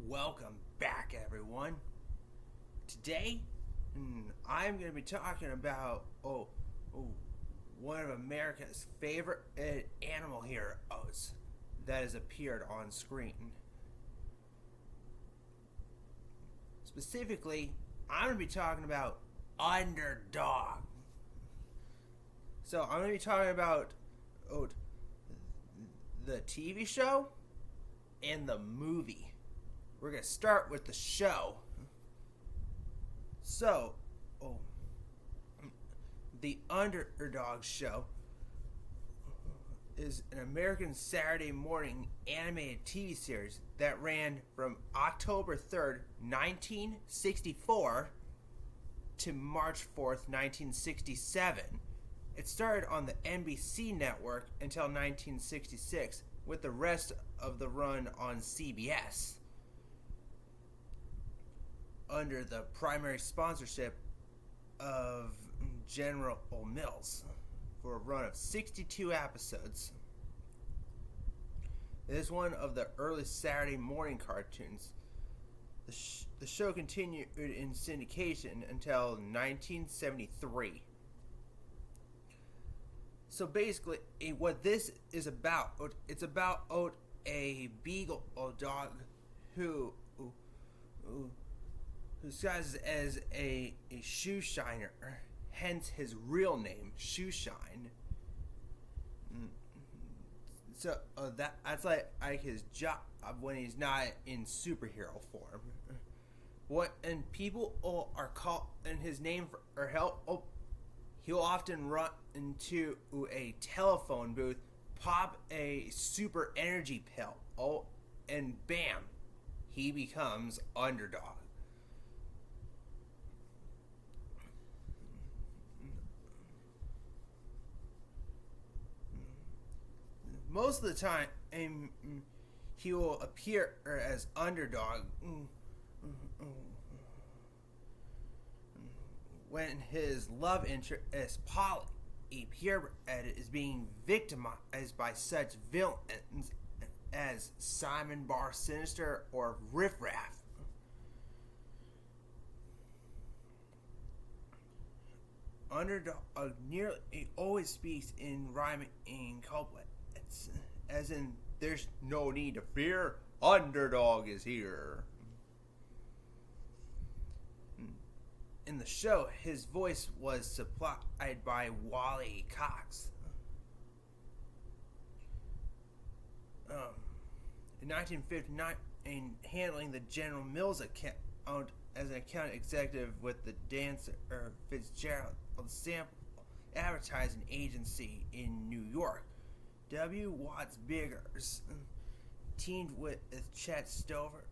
Welcome back, everyone. Today, I'm going to be talking about one of America's favorite animal heroes that has appeared on screen. Specifically, I'm going to be talking about Underdog. So I'm going to be talking about the TV show and the movie. We're going to start with the show. So, the Underdog show is an American Saturday morning animated TV series that ran from October 3rd, 1964 to March 4th, 1967. It started on the NBC network until 1966, with the rest of the run on CBS. Under the primary sponsorship of General Mills for a run of 62 episodes. It is one of the early Saturday morning cartoons. The show continued in syndication until 1973. So basically, what this is about, it's about a beagle dog who disguises as a shoe shiner, hence his real name, Shoe Shine. So that's like his job when he's not in superhero form. And people are called in his name for help. He'll often run into a telephone booth, pop a super energy pill, and bam, he becomes Underdog. Most of the time, he will appear as Underdog when his love interest, Polly, a purebred, is being victimized by such villains as Simon Bar Sinister or Riff Raff. Underdog nearly always speaks in rhyming couplets, as in, "There's no need to fear, Underdog is here." In the show, his voice was supplied by Wally Cox. In 1959, handling the General Mills account as an account executive with the dancer Fitzgerald Sample Advertising Agency in New York, W. Watts Biggers teamed with Chet Stover,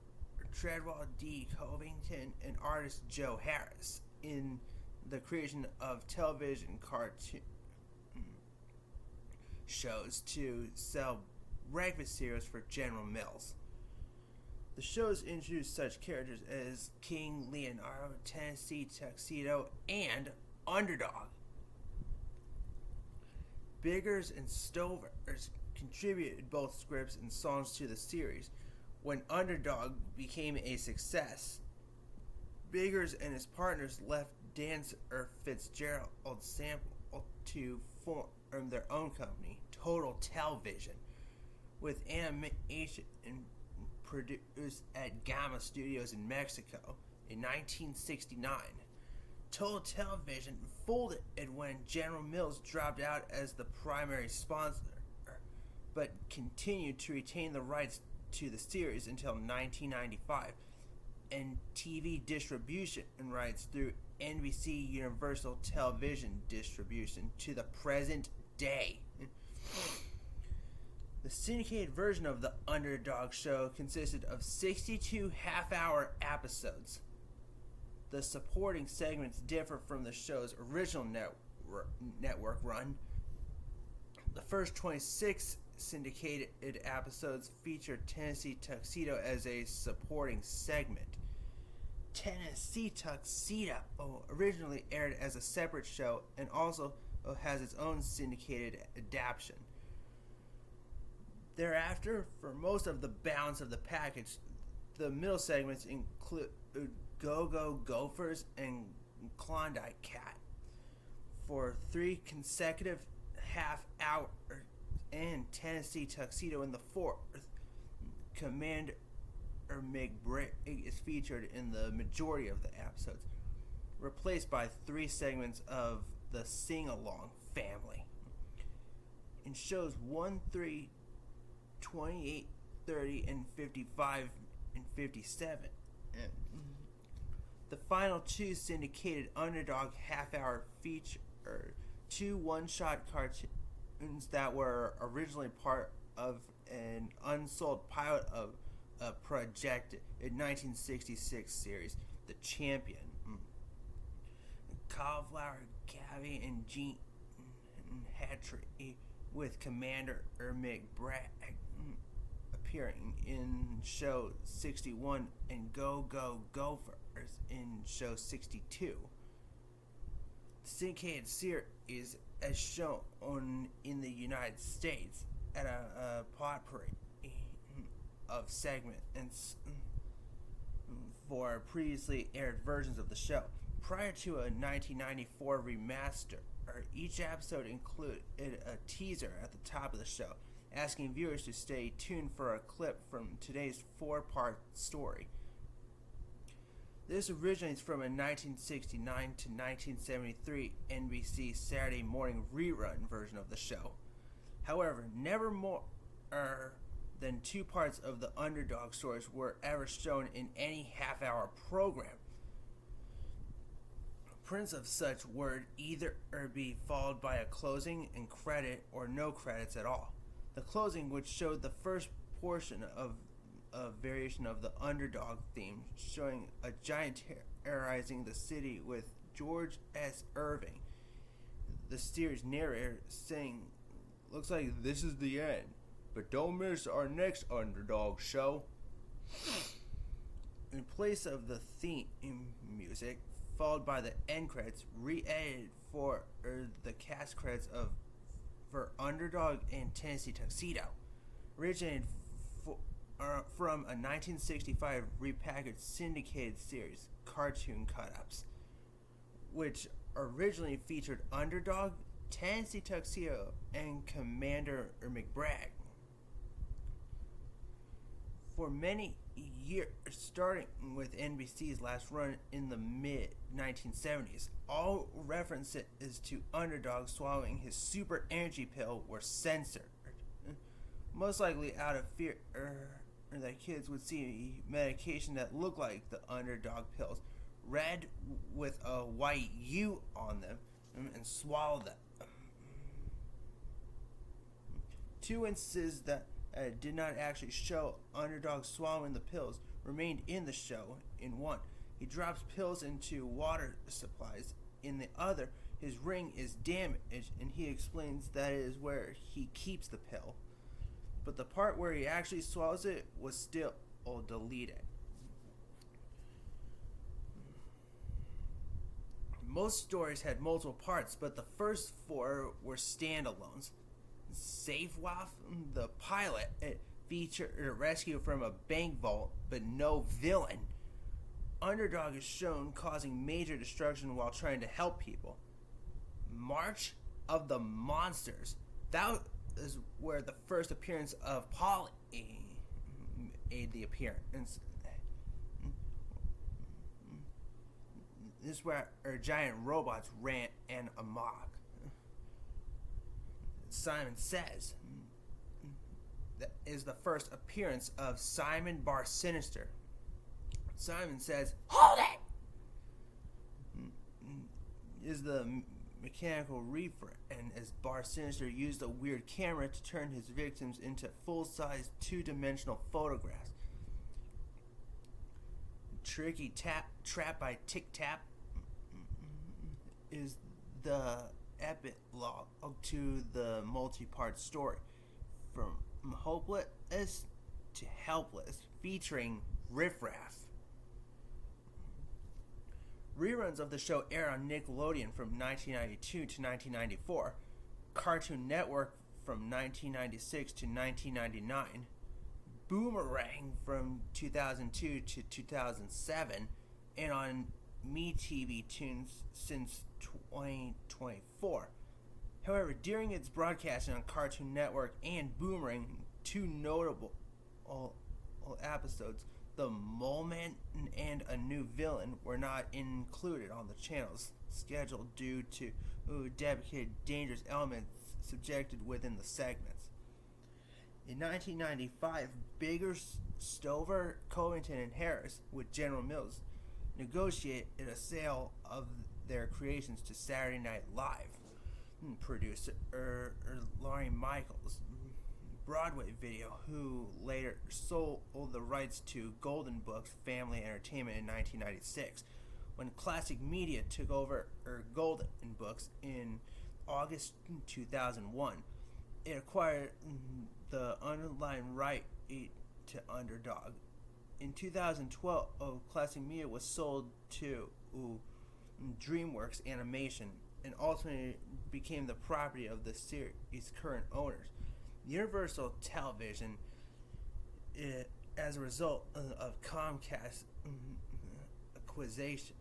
Treadwell D. Covington, and artist Joe Harris in the creation of television cartoon shows to sell breakfast cereals for General Mills. The shows introduced such characters as King Leonardo, Tennessee Tuxedo, and Underdog. Biggers and Stover contributed both scripts and songs to the series. When Underdog became a success, Biggers and his partners left dancer Fitzgerald Sample to form their own company, Total Television, with animation produced at Gamma Studios in Mexico in 1969. Total Television folded when General Mills dropped out as the primary sponsor, but continued to retain the rights to the series until 1995, and TV distribution and rights through NBC Universal Television distribution to the present day. The syndicated version of the Underdog show consisted of 62 half-hour episodes. The supporting segments differ from the show's original network run. The first 26 syndicated episodes featured Tennessee Tuxedo as a supporting segment. Tennessee Tuxedo originally aired as a separate show and also has its own syndicated adaptation. Thereafter, for most of the balance of the package, The middle segments include Go-Go Gophers and Klondike Cat for 3 consecutive half hours, and Tennessee Tuxedo in the 4th. Commander McBride is featured in the majority of the episodes, replaced by 3 segments of the Sing-Along Family. In shows 1, 3, 28, 30, and 55 and 57. And the final 2 syndicated Underdog half-hour feature 2 one-shot cartoons that were originally part of an unsold pilot of a projected in 1966 series, The Champion. Cauliflower Gabby and Gene Hatchery with Commander McBride appearing in show 61 and Go-Go Gophers in show 62. The syndicated series, as shown in the United States, at a potpourri of segments for previously aired versions of the show. Prior to a 1994 remaster, each episode included a teaser at the top of the show, asking viewers to stay tuned for a clip from today's 4-part story. This originates from a 1969 to 1973 NBC Saturday morning rerun version of the show. However, never more than 2 parts of the Underdog stories were ever shown in any half-hour program. Prints of such would either be followed by a closing and credit or no credits at all. The closing would show the first portion of a variation of the Underdog theme, showing a giant terrorizing the city with George S. Irving, the series narrator, saying, "Looks like this is the end, but don't miss our next Underdog show." In place of the theme music, followed by the end credits, re-edited for the cast credits for Underdog and Tennessee Tuxedo, originated from a 1965 repackaged syndicated series, Cartoon Cut-Ups, which originally featured Underdog, Tennessee Tuxedo, and Commander McBride. For many years, starting with NBC's last run in the mid-1970s, all references to Underdog swallowing his super energy pill were censored, most likely out of fear that kids would see medication that looked like the Underdog pills, red with a white U on them, and swallow them. 2 instances that did not actually show Underdog swallowing the pills remained in the show. In one, he drops pills into water supplies. In the other, his ring is damaged, and he explains that it is where he keeps the pill. But the part where he actually swallows it was still deleted. Most stories had multiple parts, but the first 4 were standalones. Safe Waff, the pilot, featured a rescue from a bank vault, but no villain. Underdog is shown causing major destruction while trying to help people. March of the Monsters, that is where the first appearance of Polly made the appearance. This is where giant robots ran an amok. Simon Says, that is the first appearance of Simon Bar Sinister. Simon Says, "Hold it!" is the mechanical reefer, and as Bar Sinister used a weird camera to turn his victims into full-size 2-dimensional photographs. Tricky Trap by Tic Tap is the epilogue to the multi-part story, from hopeless to helpless, featuring Riff Raff. Reruns of the show aired on Nickelodeon from 1992 to 1994, Cartoon Network from 1996 to 1999, Boomerang from 2002 to 2007, and on MeTV Tunes since 2024. However, during its broadcasting on Cartoon Network and Boomerang, two notable episodes, The Mole Man and A New Villain, were not included on the channel's schedule due to dedicated dangerous elements subjected within the segments. In 1995, Bigger, Stover, Covington, and Harris, with General Mills, negotiated a sale of their creations to Saturday Night Live. Producer Laurie Michaels, Broadway Video, who later sold the rights to Golden Books Family Entertainment in 1996, when Classic Media took over Golden Books in August 2001. It acquired the underlying right to Underdog. In 2012, Classic Media was sold to DreamWorks Animation and ultimately became the property of the series' current owners, Universal Television. As a result of Comcast's acquisition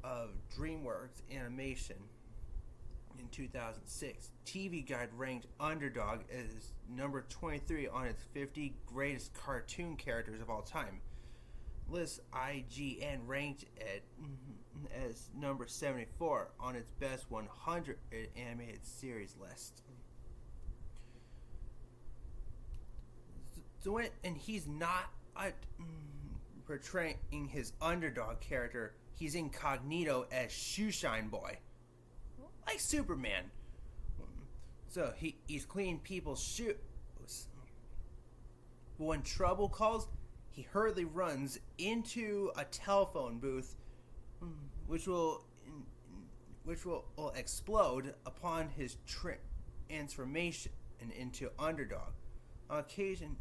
of DreamWorks Animation in 2006, TV Guide ranked Underdog as number 23 on its 50 greatest cartoon characters of all time. List IGN ranked it as number 74 on its best 100 animated series list. So and he's not portraying his underdog character. He's incognito as Shoeshine Boy, like Superman. So he's cleaning people's shoes. But when trouble calls, he hurriedly runs into a telephone booth, which will explode upon his transformation into Underdog. On occasion,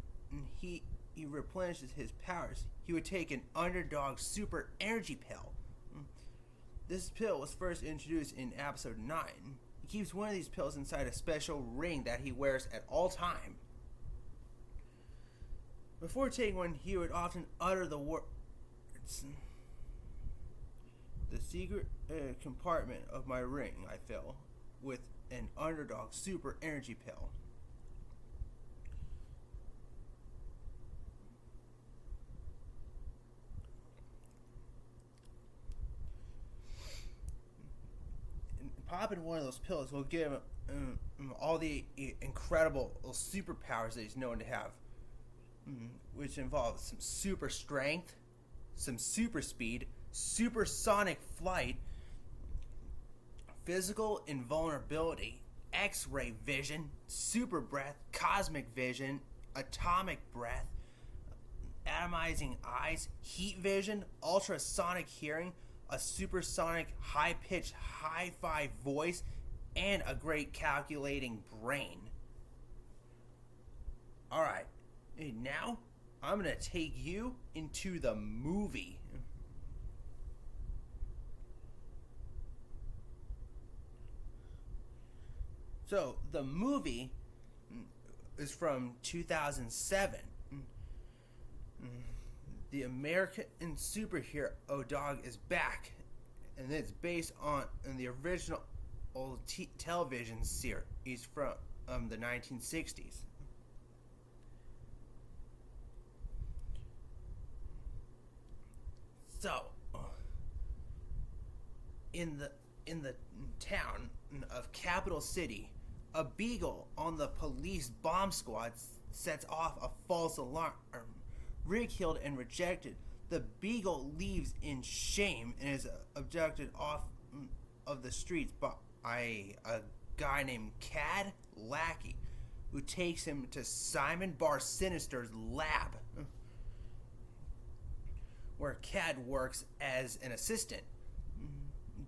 he replenishes his powers. He would take an Underdog super energy pill. This pill was first introduced in episode 9. He keeps one of these pills inside a special ring that he wears at all time. Before taking one, he would often utter the words, "The secret compartment of my ring I fill with an Underdog super energy pill." Popping one of those pills will give him all the incredible superpowers that he's known to have, which involves some super strength, some super speed, supersonic flight, physical invulnerability, X-ray vision, super breath, cosmic vision, atomic breath, atomizing eyes, heat vision, ultrasonic hearing, a supersonic high-pitched hi-fi voice, and a great calculating brain. Alright, now I'm going to take you into the movie. So, the movie is from 2007. The American superhero dog is back, and it's based on the original television series from the 1960s. So, in the town of Capital City, a beagle on the police bomb squad sets off a false alarm. Ridiculed and rejected, the beagle leaves in shame and is abducted off of the streets by a guy named Cad Lackey, who takes him to Simon Bar Sinister's lab, where Cad works as an assistant.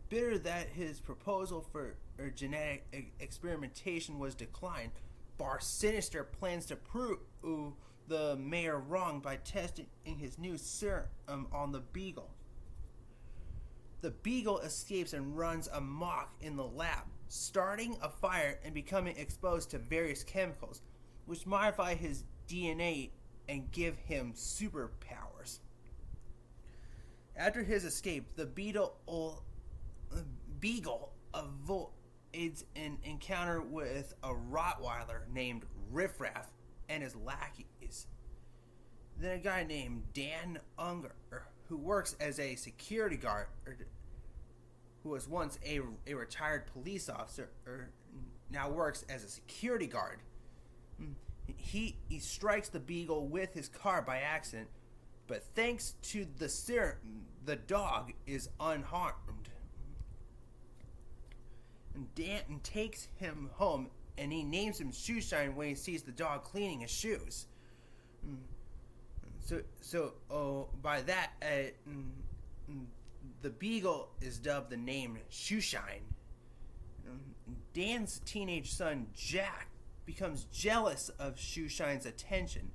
Bitter that his proposal for genetic experimentation was declined, Bar Sinister plans to prove the mayor wrong by testing his new serum on the beagle. The beagle escapes and runs amok in the lab, starting a fire and becoming exposed to various chemicals, which modify his DNA and give him superpowers. After his escape, the Beagle avoids an encounter with a Rottweiler named Riffraff and his lackeys. Then a guy named Dan Unger, who works as a security guard, who was once a retired police officer, now works as a security guard. He strikes the Beagle with his car by accident, but thanks to the serum, the dog is unharmed. And Danton takes him home, and he names him Shoeshine when he sees the dog cleaning his shoes. By that, the Beagle is dubbed the name Shoeshine. Dan's teenage son, Jack, becomes jealous of Shoeshine's attention.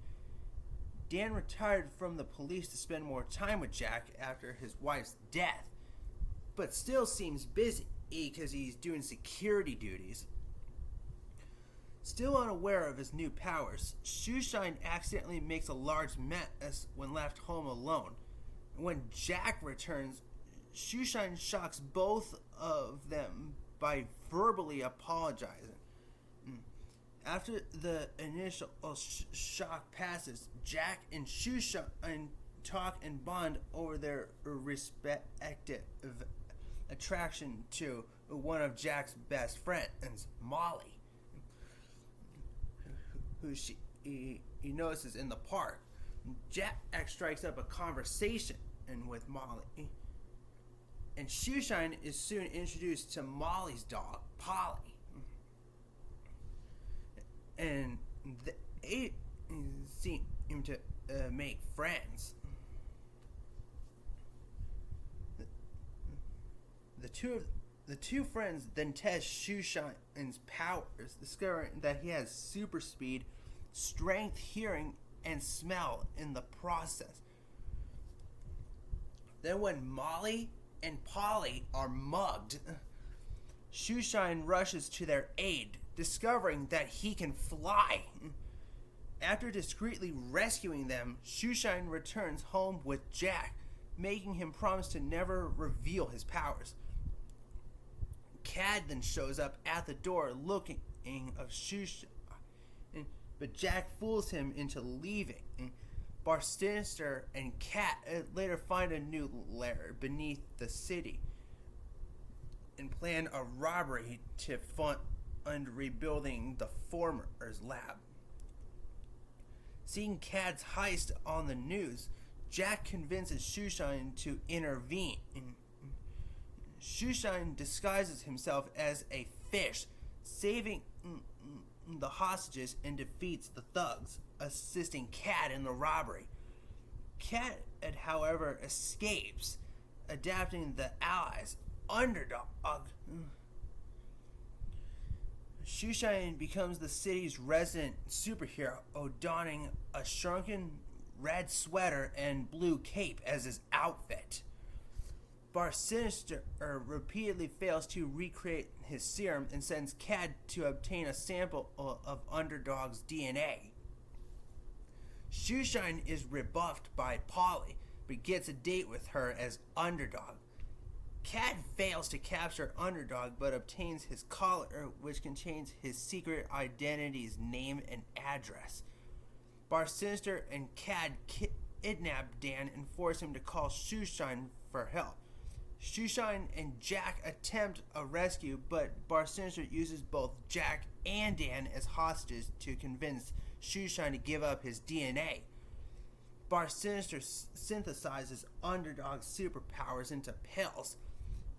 Dan retired from the police to spend more time with Jack after his wife's death, but still seems busy because he's doing security duties. Still unaware of his new powers, Shoeshine accidentally makes a large mess when left home alone. When Jack returns, Shoeshine shocks both of them by verbally apologizing. After the initial shock passes, Jack and Shoeshine talk and bond over their respective attraction to one of Jack's best friends, Molly, who he notices in the park. Jack strikes up a conversation with Molly, and Shoeshine is soon introduced to Molly's dog, Polly. And they seem to make friends. The two friends then test Shoeshine's powers, discovering that he has super speed, strength, hearing, and smell in the process. Then when Molly and Polly are mugged, Shoeshine rushes to their aid, discovering that he can fly. After discreetly rescuing them, Shoeshine returns home with Jack, making him promise to never reveal his powers. Cad then shows up at the door looking of Shoeshine, but Jack fools him into leaving. Barsinister and Cat later find a new lair beneath the city and plan a robbery to fund rebuilding the former's lab. Seeing Cad's heist on the news, Jack convinces Shoeshine to intervene. Shoeshine disguises himself as a fish, saving the hostages, and defeats the thugs, assisting Cad in the robbery. Cad, however, escapes, adapting the allies' Underdog. Shoeshine becomes the city's resident superhero, donning a shrunken red sweater and blue cape as his outfit. Barsinister repeatedly fails to recreate his serum and sends Cad to obtain a sample of Underdog's DNA. Shoeshine is rebuffed by Polly, but gets a date with her as Underdog. Cad fails to capture Underdog, but obtains his collar, which contains his secret identity's name and address. Barsinister and Cad kidnap Dan and force him to call Shoeshine for help. Shoeshine and Jack attempt a rescue, but Barsinister uses both Jack and Dan as hostages to convince Shoeshine to give up his DNA. Barsinister synthesizes Underdog's superpowers into pills,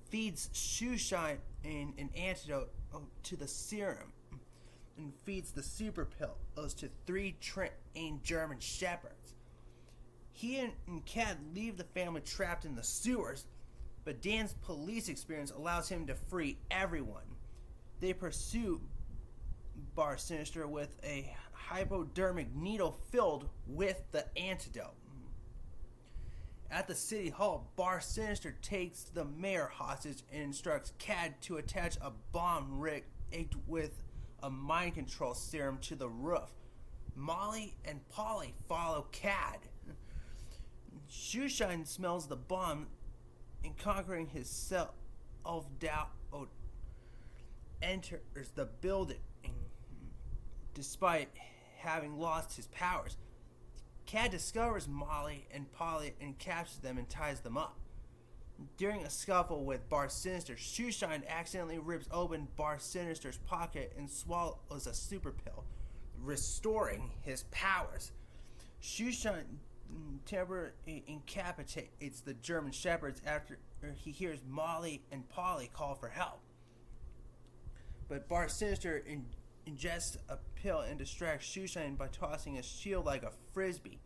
feeds Shoeshine an antidote to the serum, and feeds the super pills to 3 trained German shepherds. He and Cad leave the family trapped in the sewers, but Dan's police experience allows him to free everyone. They pursue Barsinister with a hypodermic needle filled with the antidote. At the city hall, Barsinister takes the mayor hostage and instructs Cad to attach a bomb rigged with a mind control serum to the roof. Molly and Polly follow Cad. Shoeshine smells the bomb and, conquering his self-doubt, enters the building despite having lost his powers. Cad discovers Molly and Polly and captures them and ties them up. During a scuffle with Bar Sinister, Shoeshine accidentally rips open Bar Sinister's pocket and swallows a super pill, restoring his powers. Shoeshine temporarily incapacitates the German shepherds after he hears Molly and Polly call for help. But Bar Sinister ingests a pill and distracts Shoeshine by tossing a shield like a frisbee.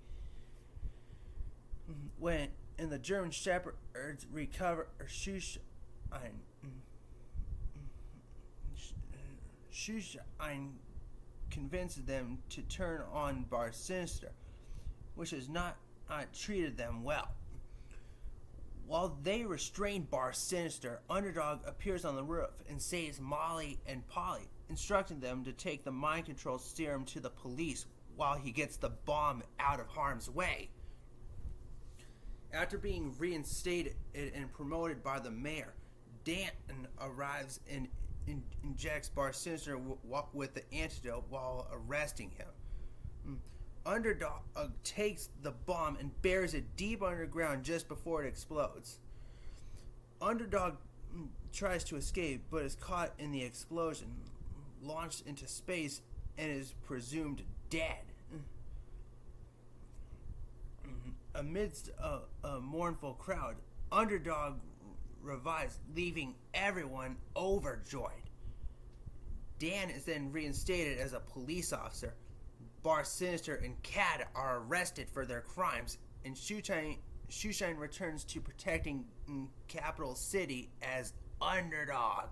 And the German shepherds recover Shoeshine convinces them to turn on Bar Sinister, which has not treated them well. While they restrain Bar Sinister, Underdog appears on the roof and saves Molly and Polly, instructing them to take the mind control serum to the police while he gets the bomb out of harm's way. After being reinstated and promoted by the mayor, Danton arrives and injects Bar Sinister with the antidote while arresting him. Underdog takes the bomb and buries it deep underground just before it explodes. Underdog tries to escape but is caught in the explosion, launched into space, and is presumed dead. Amidst a mournful crowd, Underdog revives, leaving everyone overjoyed. Dan is then reinstated as a police officer. Bar Sinister and Cad are arrested for their crimes, and Shoeshine returns to protecting Capital City as Underdog.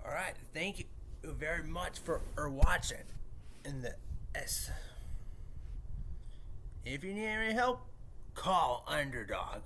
Alright, thank you very much for watching. If you need any help, call Underdog.